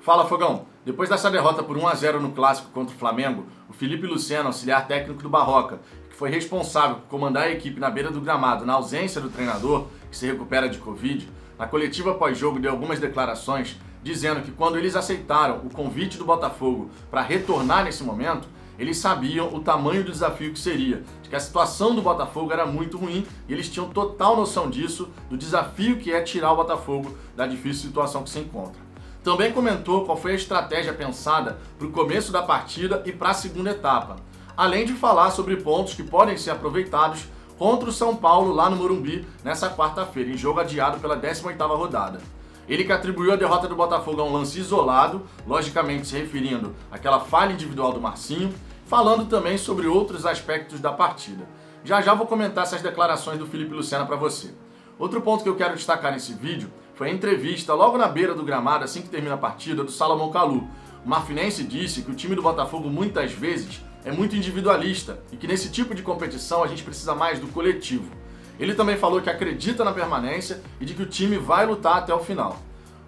Fala, Fogão! Depois dessa derrota por 1-0 no Clássico contra o Flamengo, o Felipe Luciano, auxiliar técnico do Barroca, que foi responsável por comandar a equipe na beira do gramado na ausência do treinador, que se recupera de Covid, na coletiva pós-jogo deu algumas declarações dizendo que quando eles aceitaram o convite do Botafogo para retornar nesse momento, eles sabiam o tamanho do desafio que seria, de que a situação do Botafogo era muito ruim e eles tinham total noção disso, do desafio que é tirar o Botafogo da difícil situação que se encontra. Também comentou qual foi a estratégia pensada para o começo da partida e para a segunda etapa, além de falar sobre pontos que podem ser aproveitados contra o São Paulo lá no Morumbi nessa quarta-feira, em jogo adiado pela 18ª rodada. Ele que atribuiu a derrota do Botafogo a um lance isolado, logicamente se referindo àquela falha individual do Marcinho, falando também sobre outros aspectos da partida. Já vou comentar essas declarações do Felipe Luciano para você. Outro ponto que eu quero destacar nesse vídeo foi a entrevista logo na beira do gramado, assim que termina a partida, do Salomão Kalou. O marfinense disse que o time do Botafogo muitas vezes é muito individualista e que nesse tipo de competição a gente precisa mais do coletivo. Ele também falou que acredita na permanência e de que o time vai lutar até o final.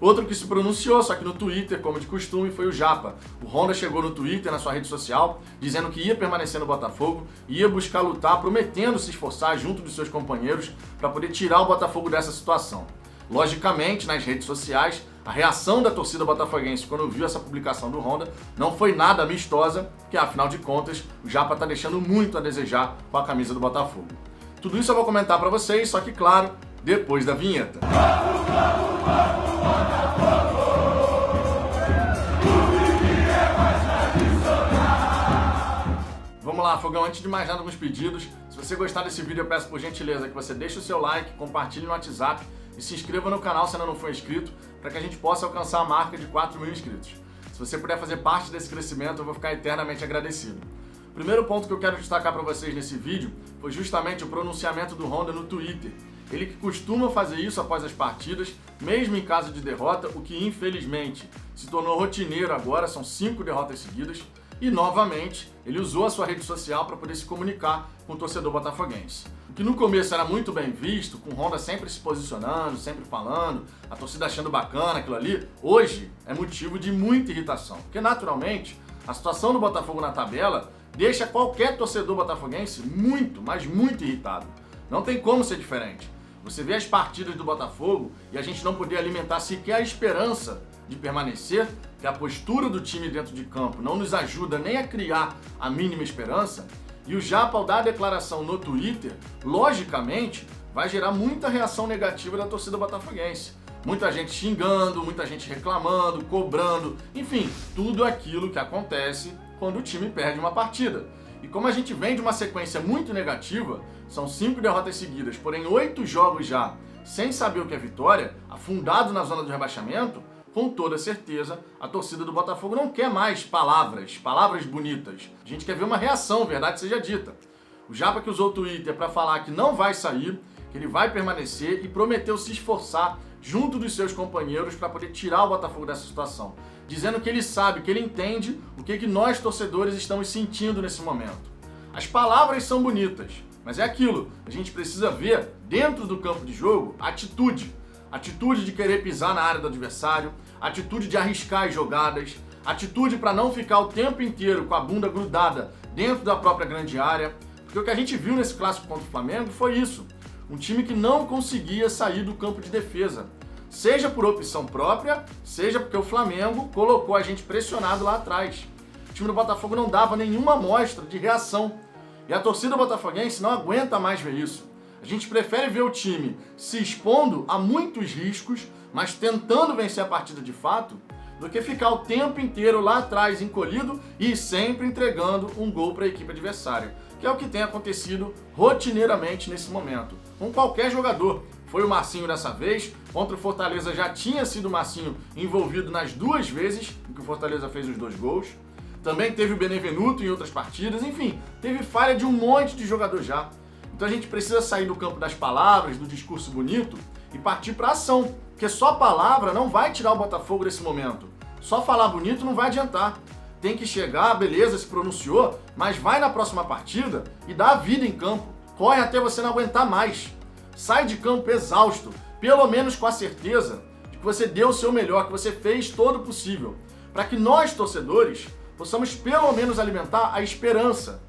Outro que se pronunciou, só que no Twitter, como de costume, foi o Japa. O Honda chegou no Twitter, na sua rede social, dizendo que ia permanecer no Botafogo e ia buscar lutar, prometendo se esforçar junto dos seus companheiros para poder tirar o Botafogo dessa situação. Logicamente, nas redes sociais, a reação da torcida botafoguense quando viu essa publicação do Honda não foi nada amistosa, porque afinal de contas, o Japa está deixando muito a desejar com a camisa do Botafogo. Tudo isso eu vou comentar para vocês, só que claro, depois da vinheta. Vamos lá, Fogão, antes de mais nada, alguns pedidos. Se você gostar desse vídeo, eu peço por gentileza que você deixe o seu like, compartilhe no WhatsApp e se inscreva no canal se ainda não for inscrito, para que a gente possa alcançar a marca de 4.000 inscritos. Se você puder fazer parte desse crescimento, eu vou ficar eternamente agradecido. O primeiro ponto que eu quero destacar para vocês nesse vídeo foi justamente o pronunciamento do Honda no Twitter. Ele que costuma fazer isso após as partidas, mesmo em caso de derrota, o que infelizmente se tornou rotineiro agora, são 5 derrotas seguidas, e novamente ele usou a sua rede social para poder se comunicar com o torcedor botafoguense. O que no começo era muito bem visto, com o Honda sempre se posicionando, sempre falando, a torcida achando bacana aquilo ali, hoje é motivo de muita irritação, porque naturalmente a situação do Botafogo na tabela deixa qualquer torcedor botafoguense muito, mas muito irritado. Não tem como ser diferente. Você vê as partidas do Botafogo e a gente não poder alimentar sequer a esperança de permanecer, que a postura do time dentro de campo não nos ajuda nem a criar a mínima esperança, e o Japa, ao dar a declaração no Twitter, logicamente, vai gerar muita reação negativa da torcida botafoguense. Muita gente xingando, muita gente reclamando, cobrando, enfim, tudo aquilo que acontece quando o time perde uma partida. E como a gente vem de uma sequência muito negativa, são 5 derrotas seguidas, porém 8 jogos já sem saber o que é vitória, afundado na zona do rebaixamento, com toda certeza a torcida do Botafogo não quer mais palavras bonitas. A gente quer ver uma reação, verdade seja dita. O Japa que usou o Twitter para falar que não vai sair, que ele vai permanecer e prometeu se esforçar junto dos seus companheiros para poder tirar o Botafogo dessa situação, dizendo que ele sabe, que ele entende o que nós torcedores estamos sentindo nesse momento. As palavras são bonitas, mas é aquilo, a gente precisa ver dentro do campo de jogo atitude de querer pisar na área do adversário, atitude de arriscar as jogadas, atitude para não ficar o tempo inteiro com a bunda grudada dentro da própria grande área, porque o que a gente viu nesse clássico contra o Flamengo foi isso. Um time que não conseguia sair do campo de defesa, seja por opção própria, seja porque o Flamengo colocou a gente pressionado lá atrás. O time do Botafogo não dava nenhuma amostra de reação. E a torcida botafoguense não aguenta mais ver isso. A gente prefere ver o time se expondo a muitos riscos, mas tentando vencer a partida de fato, do que ficar o tempo inteiro lá atrás encolhido e sempre entregando um gol para a equipe adversária, que é o que tem acontecido rotineiramente nesse momento, com qualquer jogador. Foi o Marcinho dessa vez, contra o Fortaleza já tinha sido o Marcinho envolvido nas 2 vezes em que o Fortaleza fez os 2 gols, também teve o Benevenuto em outras partidas, enfim, teve falha de um monte de jogador já. Então a gente precisa sair do campo das palavras, do discurso bonito e partir para a ação, porque só palavra não vai tirar o Botafogo desse momento. Só falar bonito não vai adiantar. Tem que chegar, beleza, se pronunciou, mas vai na próxima partida e dá a vida em campo. Corre até você não aguentar mais. Sai de campo exausto, pelo menos com a certeza que você deu o seu melhor, que você fez todo o possível, para que nós, torcedores, possamos pelo menos alimentar a esperança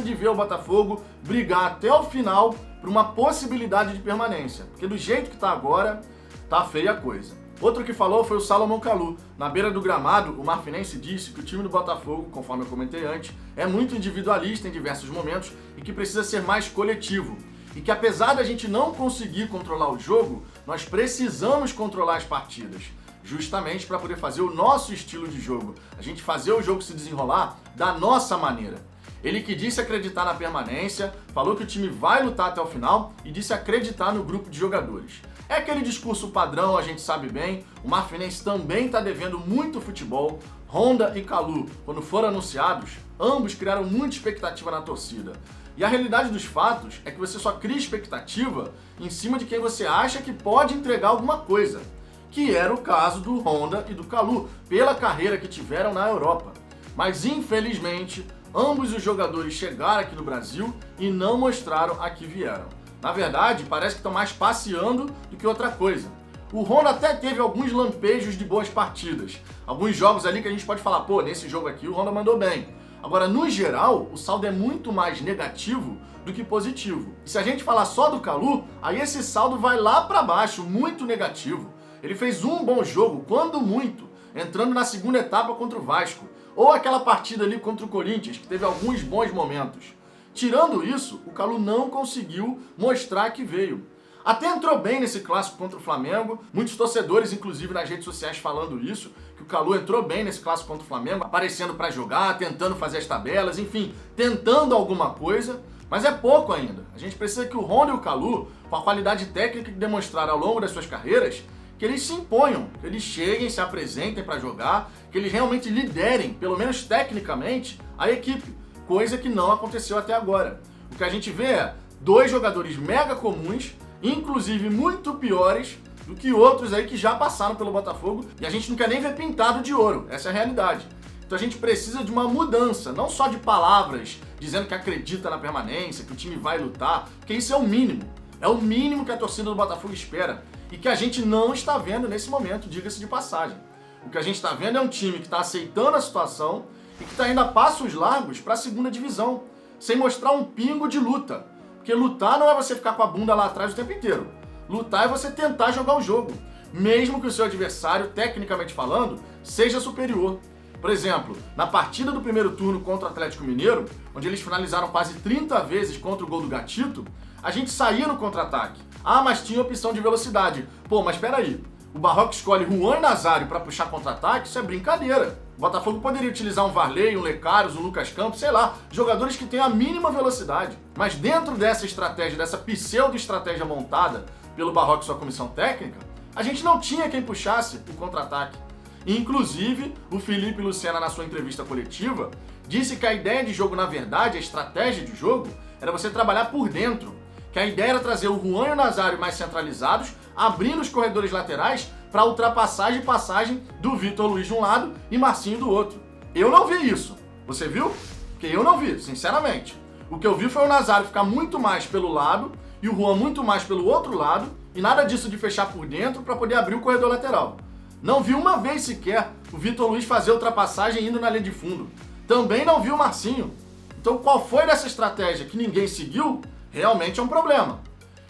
de ver o Botafogo brigar até o final por uma possibilidade de permanência, porque do jeito que está agora, tá feia a coisa. Outro que falou foi o Salomão Kalou. Na beira do gramado, o marfinense disse que o time do Botafogo, conforme eu comentei antes, é muito individualista em diversos momentos e que precisa ser mais coletivo. E que apesar da gente não conseguir controlar o jogo, nós precisamos controlar as partidas, justamente para poder fazer o nosso estilo de jogo, a gente fazer o jogo se desenrolar da nossa maneira. Ele que disse acreditar na permanência, falou que o time vai lutar até o final e disse acreditar no grupo de jogadores. É aquele discurso padrão, a gente sabe bem, o marfinense também está devendo muito futebol. Honda e Kalou, quando foram anunciados, ambos criaram muita expectativa na torcida. E a realidade dos fatos é que você só cria expectativa em cima de quem você acha que pode entregar alguma coisa, que era o caso do Honda e do Kalou, pela carreira que tiveram na Europa. Mas infelizmente, ambos os jogadores chegaram aqui no Brasil e não mostraram a que vieram. Na verdade, parece que estão mais passeando do que outra coisa. O Honda até teve alguns lampejos de boas partidas. Alguns jogos ali que a gente pode falar, pô, nesse jogo aqui o Honda mandou bem. Agora, no geral, o saldo é muito mais negativo do que positivo. E se a gente falar só do Kalou, aí esse saldo vai lá para baixo, muito negativo. Ele fez um bom jogo, quando muito, entrando na segunda etapa contra o Vasco. Ou aquela partida ali contra o Corinthians, que teve alguns bons momentos. Tirando isso, o Kalou não conseguiu mostrar que veio. Até entrou bem nesse clássico contra o Flamengo, muitos torcedores, inclusive nas redes sociais, falando isso, que o Kalou entrou bem nesse clássico contra o Flamengo, aparecendo para jogar, tentando fazer as tabelas, enfim, tentando alguma coisa, mas é pouco ainda. A gente precisa que o Honda e o Kalou, com a qualidade técnica que demonstraram ao longo das suas carreiras, que eles se imponham, que eles cheguem, se apresentem para jogar, que eles realmente liderem, pelo menos tecnicamente, a equipe. Coisa que não aconteceu até agora. O que a gente vê é dois jogadores mega comuns, inclusive muito piores do que outros aí que já passaram pelo Botafogo, e a gente não quer nem ver pintado de ouro, essa é a realidade. Então a gente precisa de uma mudança, não só de palavras, dizendo que acredita na permanência, que o time vai lutar, porque isso é o mínimo que a torcida do Botafogo espera, e que a gente não está vendo nesse momento, diga-se de passagem. O que a gente está vendo é um time que está aceitando a situação, e que está indo a passos largos para a segunda divisão, sem mostrar um pingo de luta. Porque lutar não é você ficar com a bunda lá atrás o tempo inteiro. Lutar é você tentar jogar o jogo, mesmo que o seu adversário, tecnicamente falando, seja superior. Por exemplo, na partida do primeiro turno contra o Atlético Mineiro, onde eles finalizaram quase 30 vezes contra o gol do Gatito, a gente saía no contra-ataque. Ah, mas tinha opção de velocidade. Pô, mas espera aí. O Barroca escolhe Juan e Nazário para puxar contra-ataque, isso é brincadeira. O Botafogo poderia utilizar um Varley, um Lecarios, um Lucas Campos, sei lá, jogadores que têm a mínima velocidade. Mas dentro dessa estratégia, dessa pseudo-estratégia montada pelo Barroca e sua comissão técnica, a gente não tinha quem puxasse o contra-ataque. Inclusive, o Felipe Lucena, na sua entrevista coletiva, disse que a ideia de jogo, na verdade, a estratégia de jogo, era você trabalhar por dentro. Que a ideia era trazer o Juan e o Nazário mais centralizados, abrindo os corredores laterais para ultrapassagem e passagem do Vitor Luiz de um lado e Marcinho do outro. Eu não vi isso. Você viu? Porque eu não vi, sinceramente. O que eu vi foi o Nazário ficar muito mais pelo lado e o Juan muito mais pelo outro lado e nada disso de fechar por dentro para poder abrir o corredor lateral. Não vi uma vez sequer o Vitor Luiz fazer ultrapassagem indo na linha de fundo. Também não vi o Marcinho. Então qual foi dessa estratégia que ninguém seguiu? Realmente é um problema.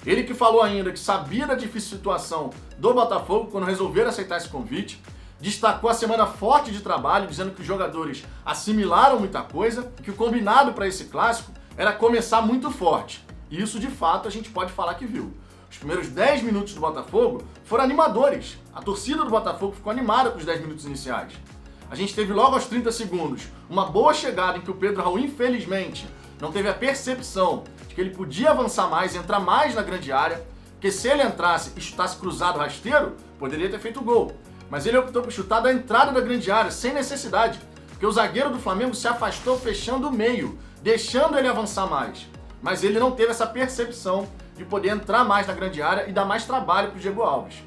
Ele que falou ainda que sabia da difícil situação do Botafogo quando resolveram aceitar esse convite, destacou a semana forte de trabalho, dizendo que os jogadores assimilaram muita coisa e que o combinado para esse clássico era começar muito forte. E isso, de fato, a gente pode falar que viu. Os primeiros 10 minutos do Botafogo foram animadores. A torcida do Botafogo ficou animada com os 10 minutos iniciais. A gente teve logo aos 30 segundos uma boa chegada em que o Pedro Raul, infelizmente, não teve a percepção de que ele podia avançar mais, entrar mais na grande área, porque se ele entrasse e chutasse cruzado rasteiro, poderia ter feito o gol. Mas ele optou por chutar da entrada da grande área, sem necessidade, porque o zagueiro do Flamengo se afastou fechando o meio, deixando ele avançar mais. Mas ele não teve essa percepção de poder entrar mais na grande área e dar mais trabalho para o Diego Alves.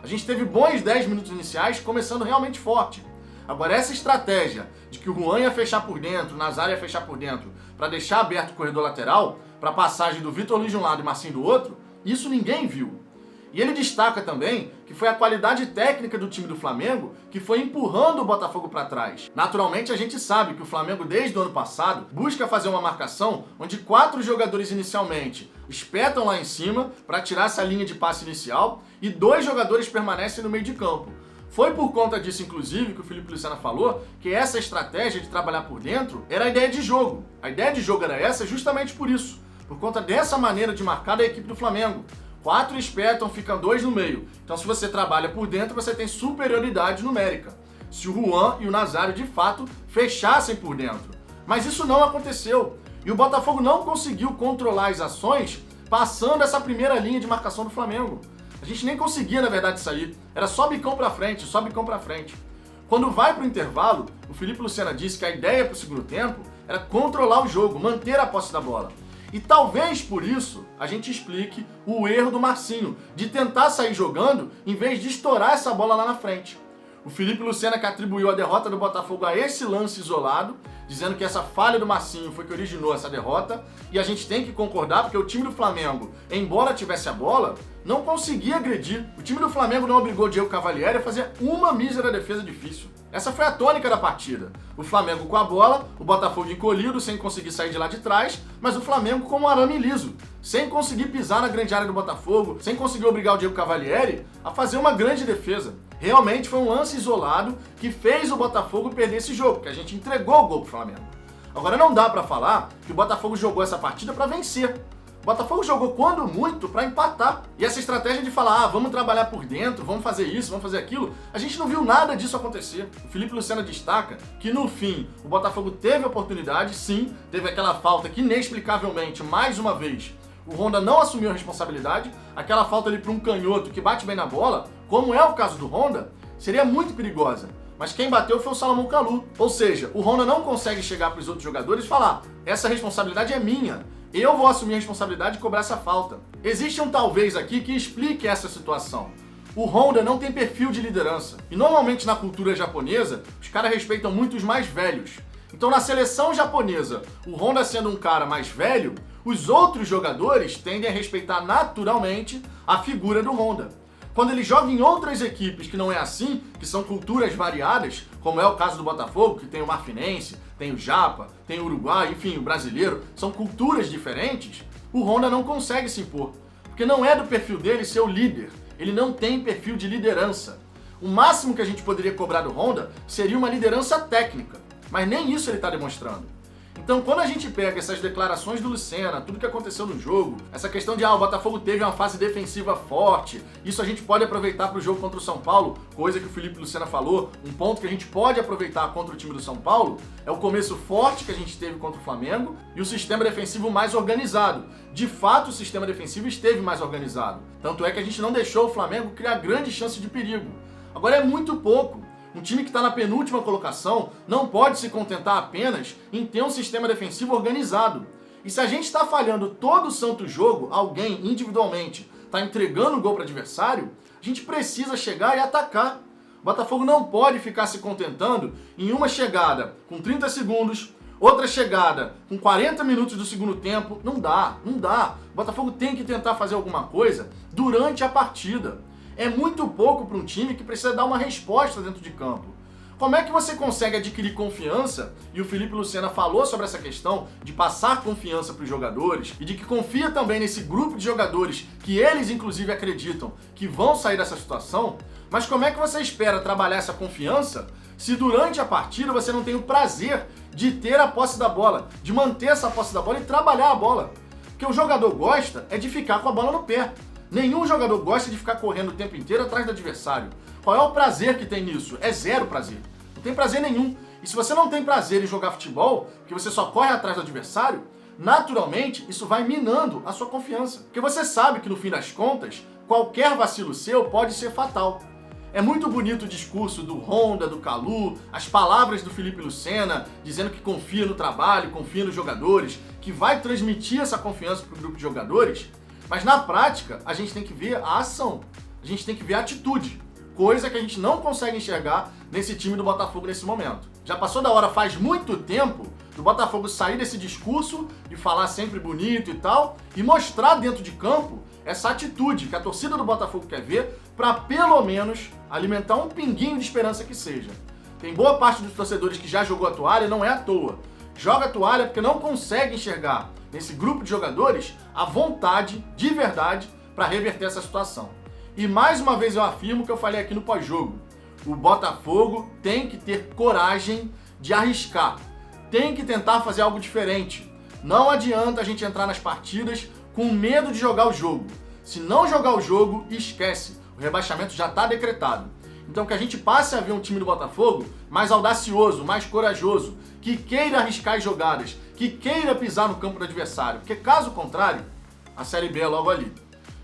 A gente teve bons 10 minutos iniciais, começando realmente forte. Agora, essa estratégia de que o Juan ia fechar por dentro, o Nazário ia fechar por dentro, para deixar aberto o corredor lateral, para a passagem do Vitor Luiz de um lado e Marcinho do outro, isso ninguém viu. E ele destaca também que foi a qualidade técnica do time do Flamengo que foi empurrando o Botafogo para trás. Naturalmente, a gente sabe que o Flamengo, desde o ano passado, busca fazer uma marcação onde 4 jogadores inicialmente espetam lá em cima para tirar essa linha de passe inicial e 2 jogadores permanecem no meio de campo. Foi por conta disso, inclusive, que o Felipe Luciano falou que essa estratégia de trabalhar por dentro era a ideia de jogo. A ideia de jogo era essa justamente por isso, por conta dessa maneira de marcar da equipe do Flamengo. 4 espetam, ficam 2 no meio. Então, se você trabalha por dentro, você tem superioridade numérica. Se o Juan e o Nazário, de fato, fechassem por dentro. Mas isso não aconteceu. E o Botafogo não conseguiu controlar as ações passando essa primeira linha de marcação do Flamengo. A gente nem conseguia, na verdade, sair. Era só bicão pra frente, só bicão pra frente. Quando vai pro intervalo, o Felipe Luciano disse que a ideia pro segundo tempo era controlar o jogo, manter a posse da bola. E talvez por isso a gente explique o erro do Marcinho, de tentar sair jogando em vez de estourar essa bola lá na frente. O Felipe Luciano que atribuiu a derrota do Botafogo a esse lance isolado, dizendo que essa falha do Marcinho foi que originou essa derrota, e a gente tem que concordar porque o time do Flamengo, embora tivesse a bola, não conseguia agredir. O time do Flamengo não obrigou o Diego Cavalieri a fazer uma mísera defesa difícil. Essa foi a tônica da partida. O Flamengo com a bola, o Botafogo encolhido, sem conseguir sair de lá de trás, mas o Flamengo como um arame liso, sem conseguir pisar na grande área do Botafogo, sem conseguir obrigar o Diego Cavalieri a fazer uma grande defesa. Realmente foi um lance isolado que fez o Botafogo perder esse jogo, porque a gente entregou o gol pro Flamengo. Agora não dá pra falar que o Botafogo jogou essa partida pra vencer. O Botafogo jogou, quando muito, para empatar. E essa estratégia de falar, vamos trabalhar por dentro, vamos fazer isso, vamos fazer aquilo, a gente não viu nada disso acontecer. O Felipe Luciano destaca que, no fim, o Botafogo teve a oportunidade, sim, teve aquela falta que, inexplicavelmente, mais uma vez, o Honda não assumiu a responsabilidade, aquela falta ali para um canhoto que bate bem na bola, como é o caso do Honda, seria muito perigosa. Mas quem bateu foi o Salomão Kalou. Ou seja, o Honda não consegue chegar para os outros jogadores e falar, essa responsabilidade é minha. Eu vou assumir a responsabilidade de cobrar essa falta. Existe um talvez aqui que explique essa situação. O Honda não tem perfil de liderança. E normalmente na cultura japonesa, os caras respeitam muito os mais velhos. Então na seleção japonesa, o Honda sendo um cara mais velho, os outros jogadores tendem a respeitar naturalmente a figura do Honda. Quando ele joga em outras equipes que não é assim, que são culturas variadas, como é o caso do Botafogo, que tem o marfinense, tem o japa, tem o uruguai, enfim, o brasileiro, são culturas diferentes, o Honda não consegue se impor. Porque não é do perfil dele ser o líder, ele não tem perfil de liderança. O máximo que a gente poderia cobrar do Honda seria uma liderança técnica, mas nem isso ele está demonstrando. Então, quando a gente pega essas declarações do Lucena, tudo que aconteceu no jogo, essa questão de o Botafogo teve uma fase defensiva forte, isso a gente pode aproveitar para o jogo contra o São Paulo, coisa que o Felipe Lucena falou, um ponto que a gente pode aproveitar contra o time do São Paulo é o começo forte que a gente teve contra o Flamengo e o sistema defensivo mais organizado. De fato, o sistema defensivo esteve mais organizado, tanto é que a gente não deixou o Flamengo criar grande chance de perigo. Agora é muito pouco. Um time que está na penúltima colocação não pode se contentar apenas em ter um sistema defensivo organizado. E se a gente está falhando todo o santo jogo, alguém individualmente está entregando o gol para o adversário, a gente precisa chegar e atacar. O Botafogo não pode ficar se contentando em uma chegada com 30 segundos, outra chegada com 40 minutos do segundo tempo. Não dá, não dá. O Botafogo tem que tentar fazer alguma coisa durante a partida. É muito pouco para um time que precisa dar uma resposta dentro de campo. Como é que você consegue adquirir confiança? E o Felipe Lucena falou sobre essa questão de passar confiança para os jogadores e de que confia também nesse grupo de jogadores que eles inclusive acreditam que vão sair dessa situação. Mas como é que você espera trabalhar essa confiança se durante a partida você não tem o prazer de ter a posse da bola, de manter essa posse da bola e trabalhar a bola? Porque o jogador gosta é de ficar com a bola no pé. Nenhum jogador gosta de ficar correndo o tempo inteiro atrás do adversário. Qual é o prazer que tem nisso? É zero prazer. Não tem prazer nenhum. E se você não tem prazer em jogar futebol, porque você só corre atrás do adversário, naturalmente isso vai minando a sua confiança. Porque você sabe que no fim das contas, qualquer vacilo seu pode ser fatal. É muito bonito o discurso do Honda, do Kalou, as palavras do Felipe Lucena, dizendo que confia no trabalho, confia nos jogadores, que vai transmitir essa confiança para o grupo de jogadores. Mas na prática, a gente tem que ver a ação, a gente tem que ver a atitude, coisa que a gente não consegue enxergar nesse time do Botafogo nesse momento. Já passou da hora faz muito tempo do Botafogo sair desse discurso e falar sempre bonito e tal, e mostrar dentro de campo essa atitude que a torcida do Botafogo quer ver para pelo menos alimentar um pinguinho de esperança que seja. Tem boa parte dos torcedores que já jogou a toalha, não é à toa. Joga a toalha porque não consegue enxergar nesse grupo de jogadores a vontade, de verdade, para reverter essa situação. E mais uma vez eu afirmo o que eu falei aqui no pós-jogo. O Botafogo tem que ter coragem de arriscar. Tem que tentar fazer algo diferente. Não adianta a gente entrar nas partidas com medo de jogar o jogo. Se não jogar o jogo, esquece. O rebaixamento já está decretado. Então que a gente passe a ver um time do Botafogo mais audacioso, mais corajoso, que queira arriscar as jogadas, que queira pisar no campo do adversário. Porque caso contrário, a Série B é logo ali.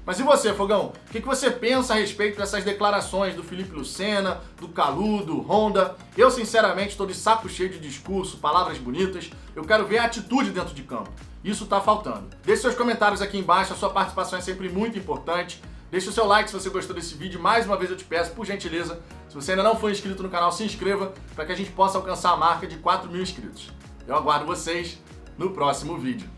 Mas e você, Fogão? O que você pensa a respeito dessas declarações do Felipe Lucena, do Calu, do Honda? Eu, sinceramente, estou de saco cheio de discurso, palavras bonitas. Eu quero ver a atitude dentro de campo. Isso está faltando. Deixe seus comentários aqui embaixo, a sua participação é sempre muito importante. Deixe o seu like se você gostou desse vídeo. Mais uma vez eu te peço, por gentileza, se você ainda não for inscrito no canal, se inscreva para que a gente possa alcançar a marca de 4.000 inscritos. Eu aguardo vocês no próximo vídeo.